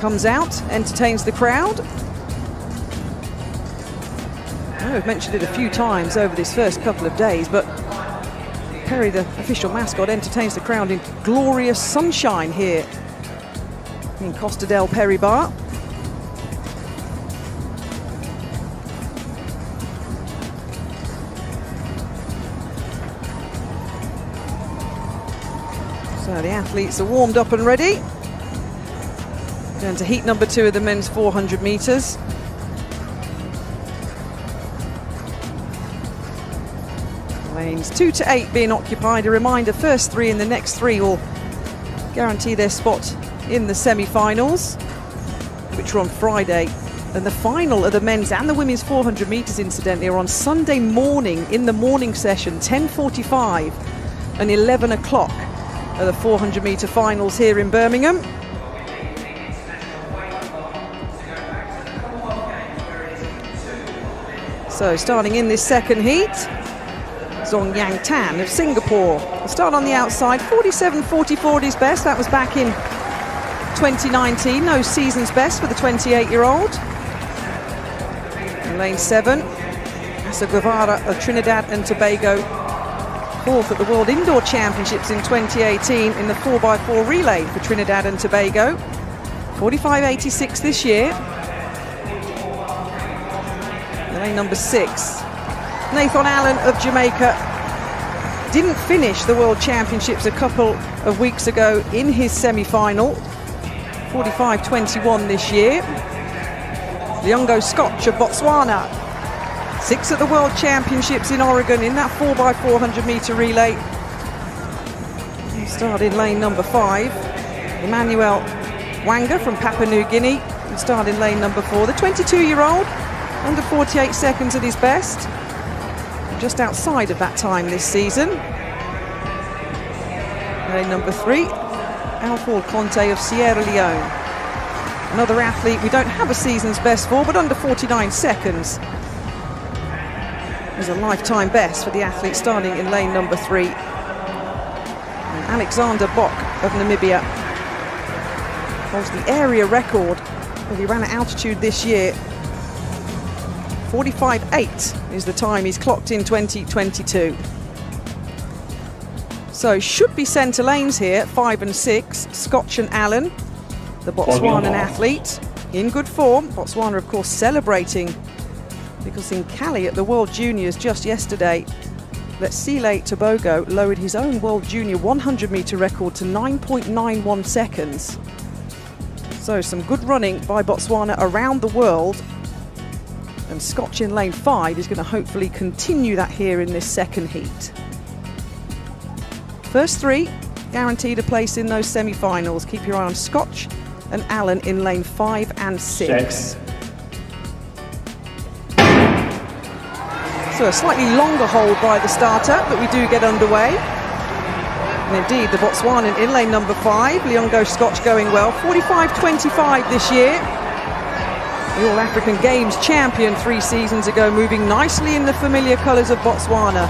comes out, entertains the crowd. I've mentioned it a few times over this first couple of days, but Perry, the official mascot, entertains the crowd in glorious sunshine here in Costa del Perry Bar. So the athletes are warmed up and ready. Going to heat number 2 of the men's 400 metres. Lanes 2 to 8 being occupied. A reminder, first 3 and the next 3 will guarantee their spot in the semi-finals, which are on Friday. And the final of the men's and the women's 400 metres, incidentally, are on Sunday morning in the morning session, 10:45 and 11 o'clock. Are the 400 metre finals here in Birmingham. So starting in this second heat, Zong Yang Tan of Singapore will start on the outside, 47.44 at his best. That was back in 2019, no season's best for the 28-year-old. In lane 7, Asa Guevara of Trinidad and Tobago, 4th at the World Indoor Championships in 2018 in the 4x4 relay for Trinidad and Tobago. 45.86 this year. Lane number 6, Nathan Allen of Jamaica didn't finish the World Championships a couple of weeks ago in his semi-final. 45.21 this year. Leongo Scotch of Botswana, 6th at the World Championships in Oregon in that 4x400 metre relay. He started in lane number 5. Emmanuel Wanga from Papua New Guinea started in lane number 4. The 22-year-old, under 48 seconds at his best, just outside of that time this season. Lane number 3, Alfred Conte of Sierra Leone. Another athlete we don't have a season's best for, but under 49 seconds is a lifetime best for the athlete starting in lane number 3. And Alexander Bok of Namibia holds the area record that he ran at altitude this year. 45.8 is the time he's clocked in 2022. So should be centre lanes here, 5 and 6. Scotch and Allen, the Botswanan athlete, in good form. Botswana, of course, celebrating because in Cali at the World Juniors just yesterday, Letsile Tobogo lowered his own World Junior 100 metre record to 9.91 seconds. So some good running by Botswana around the world. And Scotch in lane 5 is going to hopefully continue that here in this second heat. First 3 guaranteed a place in those semi-finals. Keep your eye on Scotch and Allen in lane 5 and 6. So a slightly longer hold by the starter, but we do get underway. And indeed, the Botswanan in lane number 5, Leongo Scotch going well. 45.25 this year. The All-African Games champion 3 seasons ago, moving nicely in the familiar colours of Botswana.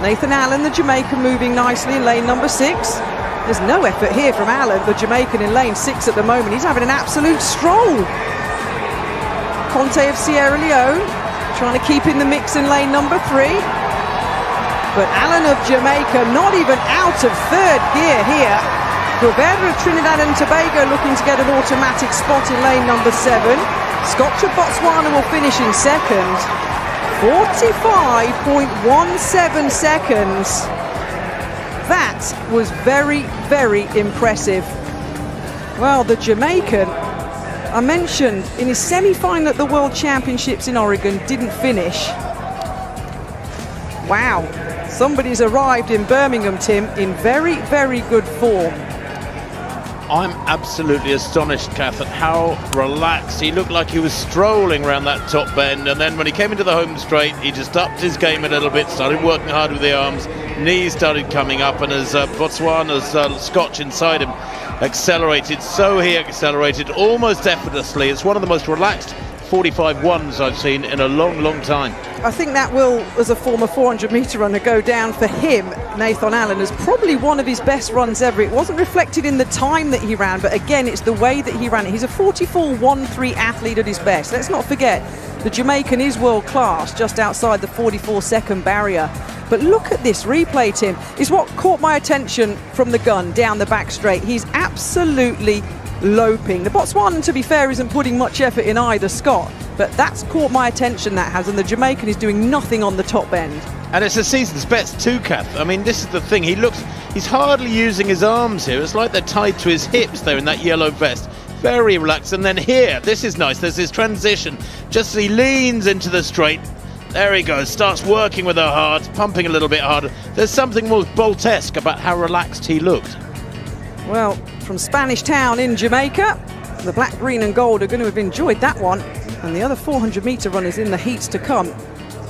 Nathan Allen, the Jamaican, moving nicely in lane number 6. There's no effort here from Allen, the Jamaican, in lane 6 at the moment. He's having an absolute stroll. Conte of Sierra Leone trying to keep in the mix in lane number 3. But Allen of Jamaica not even out of 3rd gear here. Guevara of Trinidad and Tobago looking to get an automatic spot in lane number 7. Scotch of Botswana will finish in 2nd. 45.17 seconds. That was very, very impressive. Well, the Jamaican, I mentioned in his semi-final at the World Championships in Oregon, didn't finish. Wow, somebody's arrived in Birmingham, Tim, in very, very good form. I'm absolutely astonished, Kath, at how relaxed he looked. Like he was strolling around that top bend, and then when he came into the home straight, he just upped his game a little bit, started working hard with the arms, knees started coming up, and as Botswana's Scotch inside him accelerated, so he accelerated almost effortlessly. It's one of the most relaxed 45-1s I've seen in a long, long time. I think that will, as a former 400-metre runner, go down for him, Nathan Allen, as probably one of his best runs ever. It wasn't reflected in the time that he ran, but again, it's the way that he ran it. He's a 44.13 athlete at his best. Let's not forget, the Jamaican is world class, just outside the 44-second barrier. But look at this replay, Tim. Is what caught my attention from the gun down the back straight. He's absolutely loping. The Botswanan, to be fair, isn't putting much effort in either, Scott, but that's caught my attention, that has, and the Jamaican is doing nothing on the top end. And it's the season's best too, Kath. I mean, this is the thing. He's hardly using his arms here. It's like they're tied to his hips there in that yellow vest. Very relaxed. And then here, this is nice. There's this transition. Just as he leans into the straight, there he goes. Starts working with her heart, pumping a little bit harder. There's something more Bolt-esque about how relaxed he looked. Well, from Spanish Town in Jamaica, the black, green and gold are going to have enjoyed that one, and the other 400-metre runners in the heats to come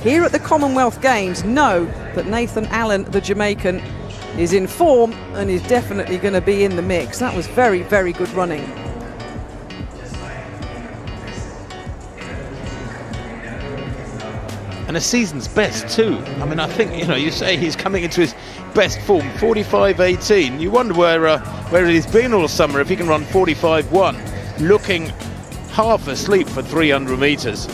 here at the Commonwealth Games know that Nathan Allen, the Jamaican, is in form and is definitely going to be in the mix. That was very, very good running. And a season's best too. I mean, I think, you say he's coming into his best form, 45.18. You wonder where he's been all summer if he can run 45.1, looking half asleep for 300 metres.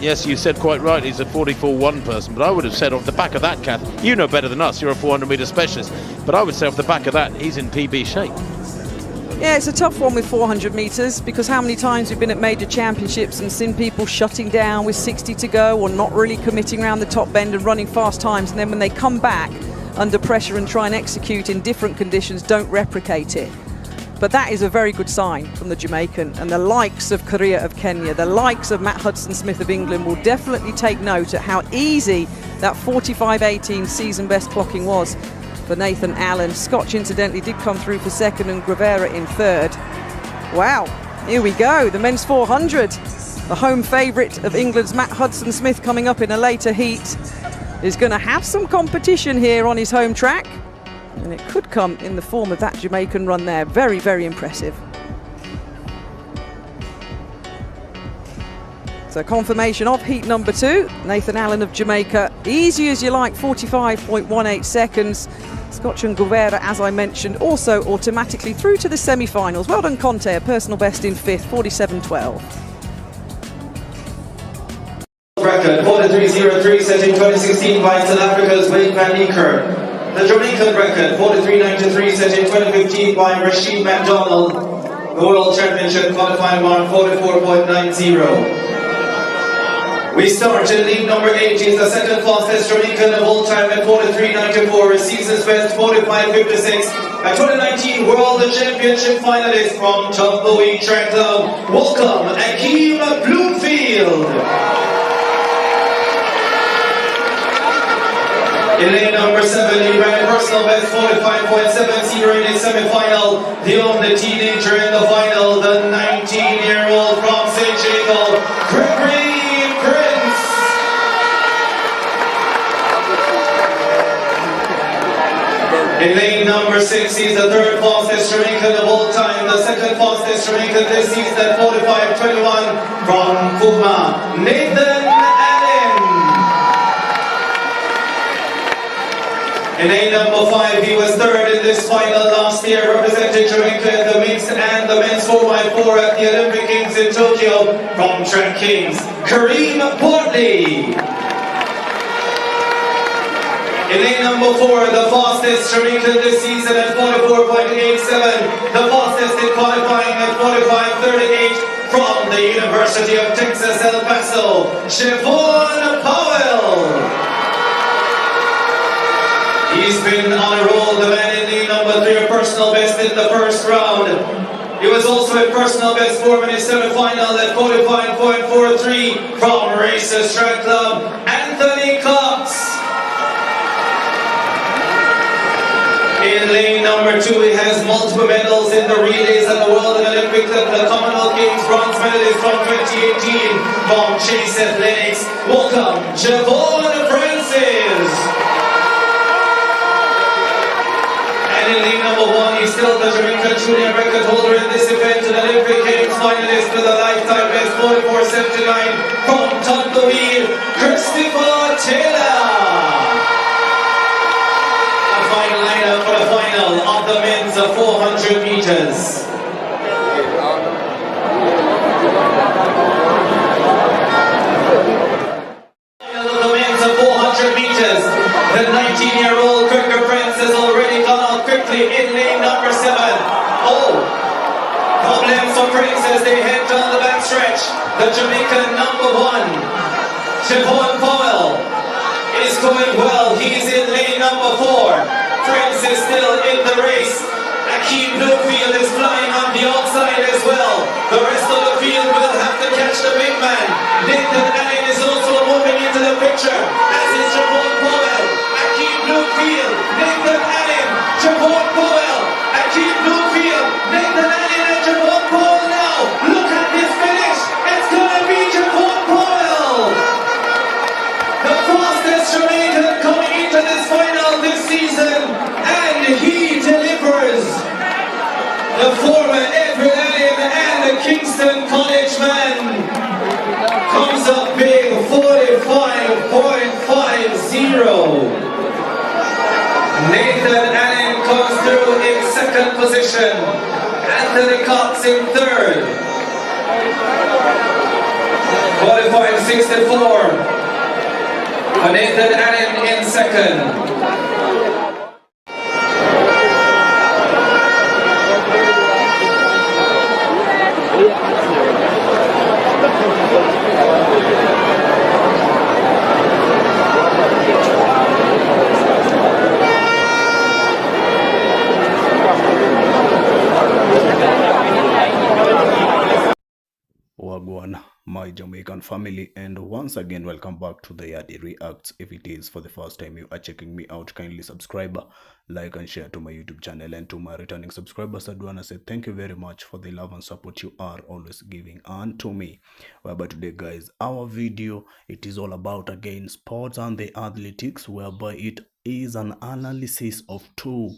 Yes, you said quite right, he's a 44.1 person, but I would have said off the back of that, Kath, you know better than us, you're a 400-metre specialist, but I would say off the back of that, he's in PB shape. Yeah, it's a tough one with 400 metres, because how many times we've been at major championships and seen people shutting down with 60 to go or not really committing around the top bend and running fast times, and then when they come back under pressure and try and execute in different conditions, don't replicate it. But that is a very good sign from the Jamaican, and the likes of Korea of Kenya, the likes of Matt Hudson-Smith of England will definitely take note at how easy that 45.18 season best clocking was for Nathan Allen. Scotch, incidentally, did come through for second and Gravera in third. Wow, here we go, the men's 400. The home favourite of England's Matt Hudson-Smith coming up in a later heat is going to have some competition here on his home track. And it could come in the form of that Jamaican run there. Very, very impressive. So confirmation of heat number 2. Nathan Allen of Jamaica, easy as you like, 45.18 seconds. Scotch and Guevara, as I mentioned, also automatically through to the semi-finals. Well done, Conte, a personal best in 5th, 47.12. Record 43.03 set in 2016 by South Africa's Wade van Niekerk. The Jamaican record 43.93 set in 2015 by Rashid McDonald. The World Championship qualifying mark 44.90. We start in lead number 8. He's the second fastest Jamaican of all time at 43.94. Receives his best 45.56. A 2019 World Championship finalist from Tumbleweed Track Club. Welcome, Akeem Bloomfield. In lane number 7, he ran a personal best 45.70 in his semi-final. The only teenager in the final, the 19-year-old from St. Jacob, Gregory Prince. In lane number 6, he's the third fastest Jamaican of all time, the second fastest Jamaican this season at 45.21 from Puma, Nathan Allen. In lane number 5, he was third in this final last year, representing Jamaica in the mixed and the men's 4x4 at the Olympic Games in Tokyo from Track Kings, Kareem Portley. In lane number 4, the fastest Jamaican this season at 44.87, the fastest in qualifying at 45.38 from the University of Texas, El Paso, Siobhan Powell. He's been on a roll, the man in lane number 3, a personal best in the first round. He was also a personal best form in his semi-final at 45.43 from Racers Track Club, Anthony Cox. In lane number 2, he has multiple medals in the relays at the World and Olympic Club, the Commonwealth Games bronze medalist from 2018 from Chase Athletics. Welcome, Javon Francis. In lane number 1, he's still the Jamaican junior record holder in this event, an Olympic Games finalist with a lifetime best from Tumbleweed, Christopher Taylor. The final lineup for the final of the men's 400 meters. The men's 400 meters. The 19-year-old Cricket Prince has already gone out quickly in lane number 7. Oh, problems for Prince as they head down the backstretch. The Jamaican number 1, Siobhan Powell, is going well. He's in lane number 4. Prince is still in the race. Akeem Bluefield is flying on the outside as well. The rest of the field will have to catch the big man. Nathan Allen is also moving into the picture, as is Siobhan Powell. Akeem Bluefield, Nathan Allen, Siobhan Powell, Akeem Bluefield, Nathan Allen and Siobhan Powell now. Look at this finish. It's gonna be Siobhan Powell, the fastest Jamaican coming into this final this season, and he delivers. The former Edward Allen and the Kingston College man comes up big, 45.50. Nathan Allen comes through in second position. Anthony Cox in third. 45.64. Nathan Allen in second. Wagwan, my Jamaican family, and once again welcome back to the Yadi Reacts. If it is for the first time you are checking me out, kindly subscribe, like and share to my YouTube channel. And to my returning subscribers, I do want to say thank you very much for the love and support you are always giving unto me. Whereby today, guys, our video, it is all about again sports and the athletics, whereby it is an analysis of two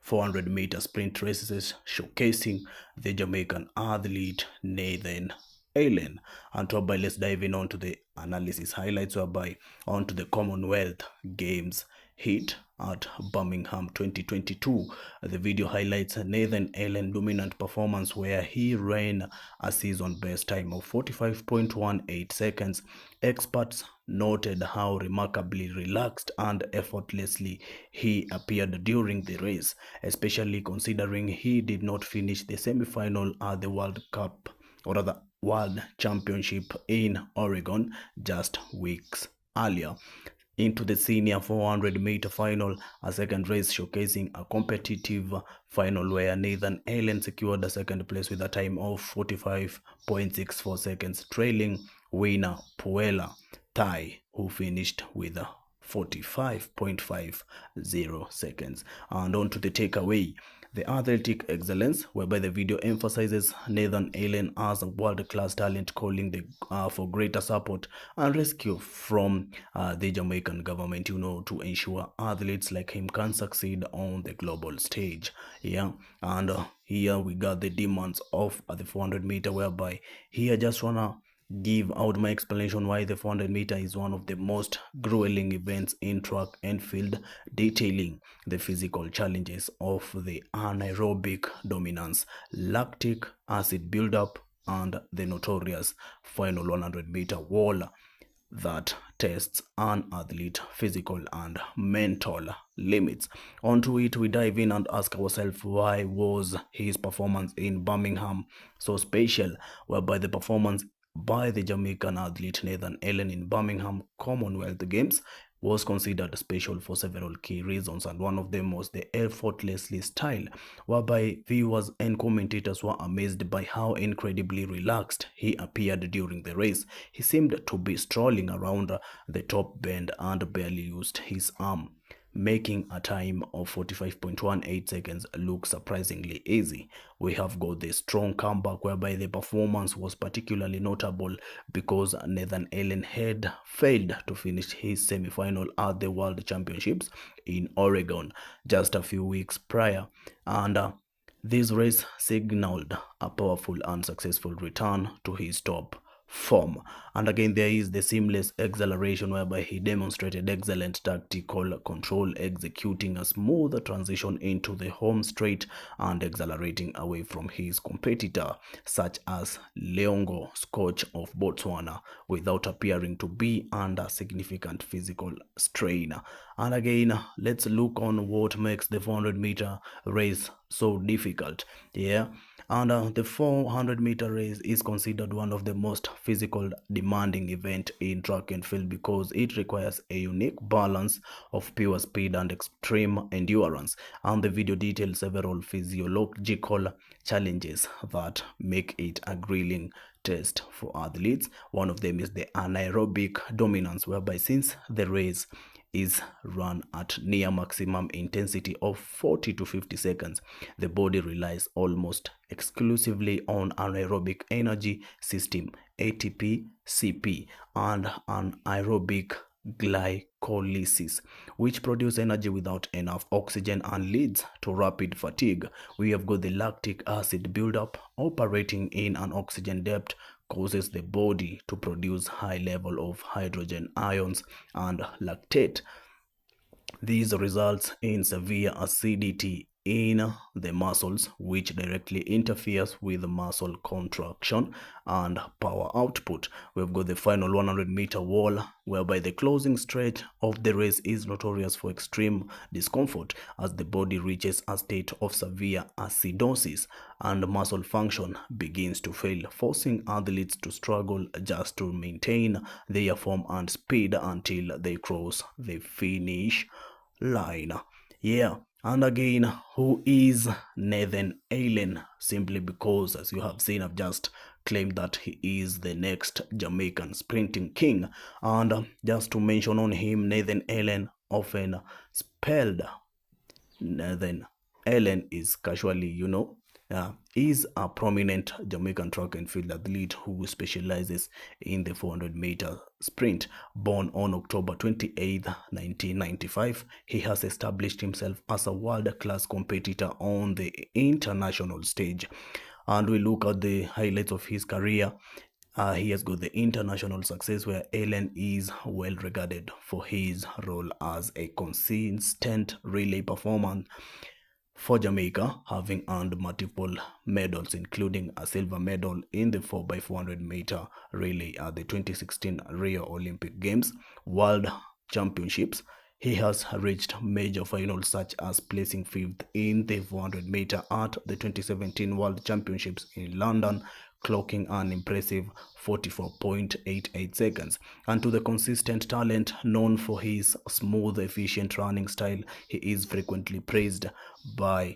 400-meter sprint races showcasing the Jamaican athlete Nathan Allen. And whereby let's dive in onto the analysis highlights, whereby onto the Commonwealth Games hit at Birmingham 2022. The video highlights Nathan Allen dominant performance where he ran a season best time of 45.18 seconds. Experts noted how remarkably relaxed and effortlessly he appeared during the race, especially considering he did not finish the semi-final at the World Cup, or rather World Championship in Oregon just weeks earlier. Into the senior 400-meter final, a second race showcasing a competitive final where Nathan Allen secured a second place with a time of 45.64 seconds, trailing winner Puella Thai, who finished with 45.50 seconds. And on to the takeaway, the athletic excellence, whereby the video emphasizes Nathan Allen as a world-class talent, calling for greater support and rescue from the Jamaican government, to ensure athletes like him can succeed on the global stage. And here we got the demands of the 400-meter, whereby here just wanna give out my explanation why the 400-meter is one of the most grueling events in track and field, detailing the physical challenges of the anaerobic dominance, lactic acid buildup, and the notorious final 100-meter wall that tests an athlete physical and mental limits. Onto it, we dive in and ask ourselves, why was his performance in Birmingham so special, whereby the performance by the Jamaican athlete Nathan Allen in Birmingham Commonwealth Games was considered special for several key reasons, and one of them was the effortlessly style, whereby viewers and commentators were amazed by how incredibly relaxed he appeared during the race. He seemed to be strolling around the top bend and barely used his arm, making a time of 45.18 seconds look surprisingly easy. We have got the strong comeback, whereby the performance was particularly notable because Nathan Allen had failed to finish his semi-final at the World Championships in Oregon just a few weeks prior, and this race signaled a powerful and successful return to his top form. And again, there is the seamless acceleration, whereby he demonstrated excellent tactical control, executing a smooth transition into the home straight and accelerating away from his competitor, such as Leongo Scotch of Botswana, without appearing to be under significant physical strain. And again, let's look on what makes the 400-meter race so difficult. And the 400-meter race is considered one of the most physical demanding event in track and field, because it requires a unique balance of pure speed and extreme endurance. And the video details several physiological challenges that make it a grilling test for athletes. One of them is the anaerobic dominance, whereby since the race is run at near maximum intensity of 40 to 50 seconds, the body relies almost exclusively on anaerobic energy system, ATP, CP, and anaerobic glycolysis, which produce energy without enough oxygen and leads to rapid fatigue. We have got the lactic acid buildup. Operating in an oxygen depth causes the body to produce high level of hydrogen ions and lactate. This results in severe acidity in the muscles, which directly interferes with muscle contraction and power output. We've got the final 100-meter wall, whereby the closing stretch of the race is notorious for extreme discomfort, as the body reaches a state of severe acidosis and muscle function begins to fail, forcing athletes to struggle just to maintain their form and speed until they cross the finish line. And again, who is Nathan Allen? Simply because, as you have seen, I've just claimed that he is the next Jamaican sprinting king. And just to mention on him, Nathan Allen, often spelled Nathan Allen, is casually, is a prominent Jamaican track and field athlete who specializes in the 400-meter sprint. Born on October 28, 1995, he has established himself as a world-class competitor on the international stage. And we look at the highlights of his career. He has got the international success, where Allen is well regarded for his role as a consistent relay performer for Jamaica, having earned multiple medals, including a silver medal in the 4x400-meter relay at the 2016 Rio Olympic Games World Championships. He has reached major finals, such as placing 5th in the 400-meter at the 2017 World Championships in London, clocking an impressive 44.88 seconds. And to the consistent talent known for his smooth, efficient running style, he is frequently praised by,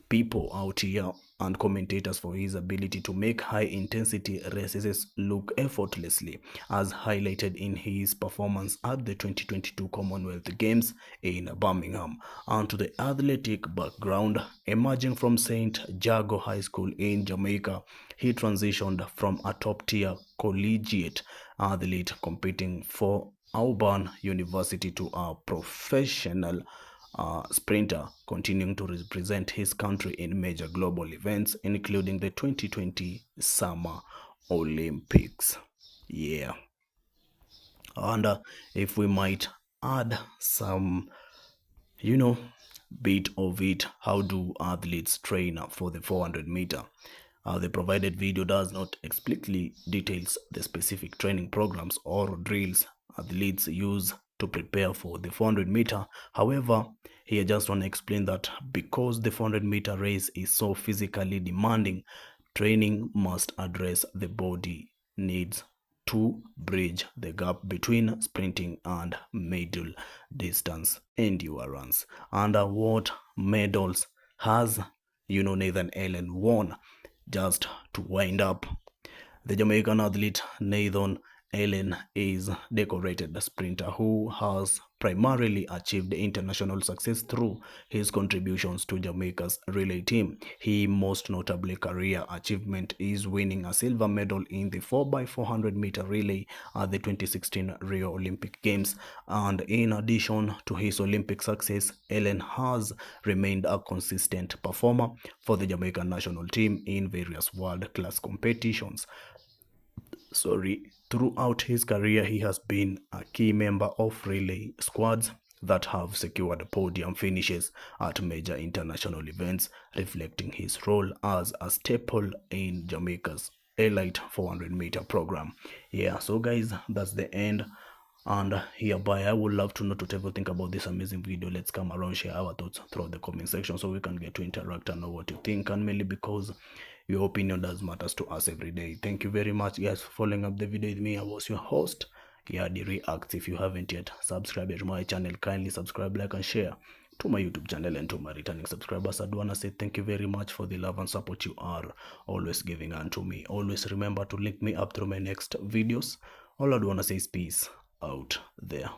people out here and commentators for his ability to make high-intensity races look effortlessly, as highlighted in his performance at the 2022 Commonwealth Games in Birmingham. And to the athletic background, emerging from St. Jago High School in Jamaica, he transitioned from a top-tier collegiate athlete competing for Auburn University to a professional sprinter, continuing to represent his country in major global events, including the 2020 Summer Olympics. And if we might add some, bit of it, how do athletes train for the 400 meter? The provided video does not explicitly details the specific training programs or drills athletes use to prepare for the 400 meter. However, here I just want to explain that because the 400 meter race is so physically demanding, training must address the body needs to bridge the gap between sprinting and middle distance endurance. And what medals has Nathan Allen won? Just to wind up, the Jamaican athlete Nathan Allen is a decorated sprinter who has primarily achieved international success through his contributions to Jamaica's relay team. His most notable career achievement is winning a silver medal in the 4x400 meter relay at the 2016 Rio Olympic Games. And in addition to his Olympic success, Allen has remained a consistent performer for the Jamaican national team in various world-class competitions. Throughout his career, he has been a key member of relay squads that have secured podium finishes at major international events, reflecting his role as a staple in Jamaica's elite 400-meter program. Yeah, so guys, that's the end. And hereby, I would love to know what you think about this amazing video. Let's come around, share our thoughts throughout the comment section so we can get to interact and know what you think, and mainly because your opinion does matters to us every day. Thank you very much, guys, for following up the video with me. I was your host, Yadi Reacts. If you haven't yet subscribed to my channel, kindly subscribe, like, and share to my YouTube channel. And to my returning subscribers, I do want to say thank you very much for the love and support you are always giving unto me. Always remember to link me up through my next videos. All I do want to say is peace out there.